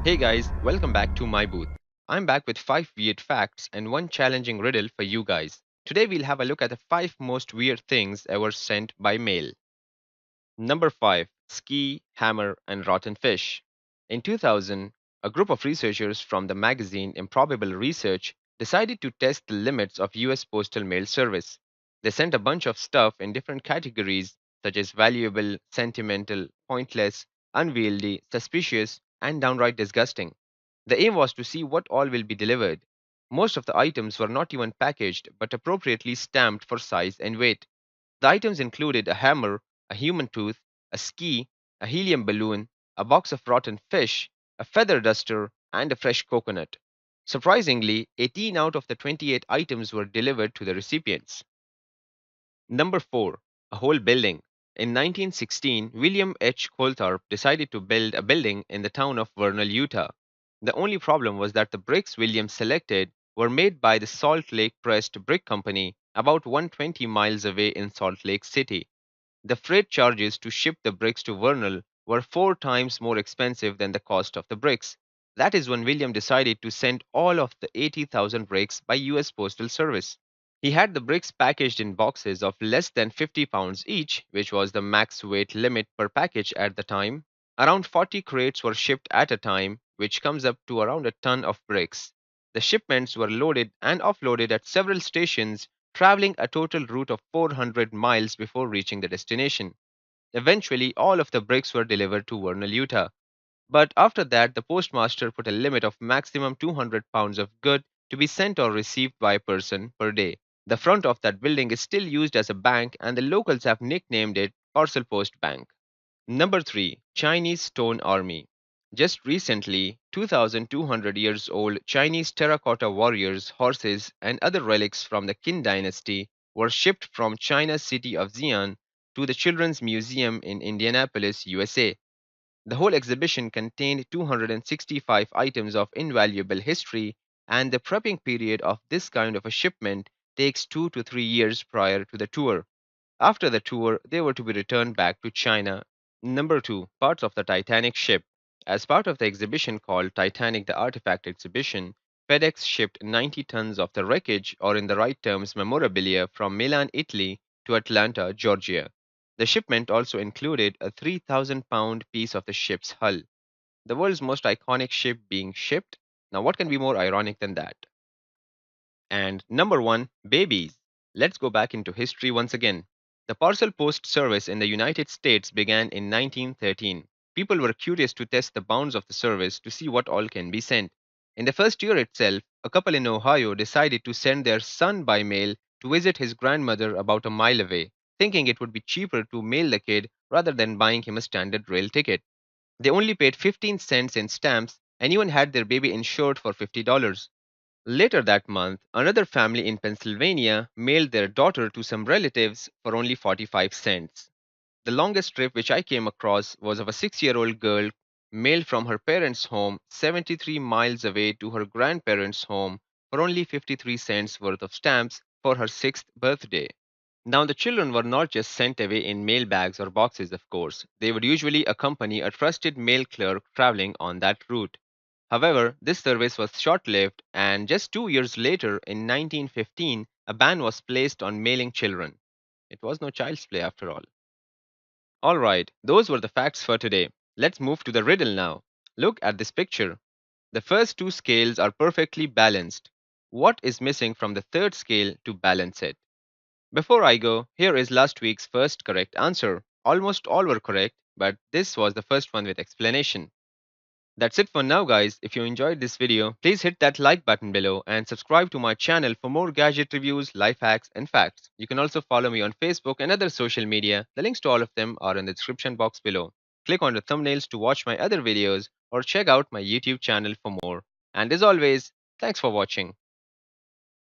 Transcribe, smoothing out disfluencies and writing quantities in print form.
Hey guys, welcome back to my booth. I'm back with 5 weird facts and one challenging riddle for you guys. Today we'll have a look at the 5 most weird things ever sent by mail. Number 5. Ski, hammer, and rotten fish. In 2000, a group of researchers from the magazine Improbable Research decided to test the limits of US postal mail service. They sent a bunch of stuff in different categories such as valuable, sentimental, pointless, unwieldy, suspicious, and downright disgusting. The aim was to see what all will be delivered. Most of the items were not even packaged but appropriately stamped for size and weight. The items included a hammer, a human tooth, a ski, a helium balloon, a box of rotten fish, a feather duster, and a fresh coconut. Surprisingly, 18 out of the 28 items were delivered to the recipients. Number 4. A whole building. In 1916, William H. Coulthard decided to build a building in the town of Vernal, Utah. The only problem was that the bricks William selected were made by the Salt Lake Pressed Brick Company about 120 miles away in Salt Lake City. The freight charges to ship the bricks to Vernal were 4 times more expensive than the cost of the bricks. That is when William decided to send all of the 80,000 bricks by US Postal Service. He had the bricks packaged in boxes of less than 50 pounds each, which was the max weight limit per package at the time. Around 40 crates were shipped at a time, which comes up to around a ton of bricks. The shipments were loaded and offloaded at several stations, traveling a total route of 400 miles before reaching the destination. Eventually, all of the bricks were delivered to Vernal, Utah. But after that, the postmaster put a limit of maximum 200 pounds of good to be sent or received by a person per day. The front of that building is still used as a bank, and the locals have nicknamed it Parcel Post Bank. Number 3. Chinese Stone Army. Just recently, 2,200 years old Chinese terracotta warriors, horses, and other relics from the Qin dynasty were shipped from China's city of Xi'an to the Children's Museum in Indianapolis, USA. The whole exhibition contained 265 items of invaluable history, and the prepping period of this kind of a shipment takes 2 to 3 years prior to the tour. After the tour, they were to be returned back to China. Number 2. Parts of the Titanic ship. As part of the exhibition called Titanic the Artifact Exhibition, FedEx shipped 90 tons of the wreckage, or in the right terms, memorabilia, from Milan, Italy to Atlanta, Georgia. The shipment also included a 3,000-pound piece of the ship's hull, the world's most iconic ship being shipped. Now, what can be more ironic than that? And number 1, babies. Let's go back into history once again. The parcel post service in the United States began in 1913. People were curious to test the bounds of the service to see what all can be sent. In the first year itself, a couple in Ohio decided to send their son by mail to visit his grandmother about a mile away, thinking it would be cheaper to mail the kid rather than buying him a standard rail ticket. They only paid 15 cents in stamps and even had their baby insured for $50. Later that month, another family in Pennsylvania mailed their daughter to some relatives for only 45 cents. The longest trip which I came across was of a 6-year-old girl mailed from her parents' home 73 miles away to her grandparents' home for only 53 cents worth of stamps for her 6th birthday. Now, the children were not just sent away in mail bags or boxes, of course. They would usually accompany a trusted mail clerk traveling on that route. However, this service was short lived, and just 2 years later, in 1915, a ban was placed on mailing children. It was no child's play after all. Alright, those were the facts for today. Let's move to the riddle now. Look at this picture. The first two scales are perfectly balanced. What is missing from the third scale to balance it? Before I go, here is last week's first correct answer. Almost all were correct, but this was the first one with explanation. That's it for now, guys. If you enjoyed this video, please hit that like button below and subscribe to my channel for more gadget reviews, life hacks, and facts. You can also follow me on Facebook and other social media. The links to all of them are in the description box below. Click on the thumbnails to watch my other videos or check out my YouTube channel for more. And as always, thanks for watching.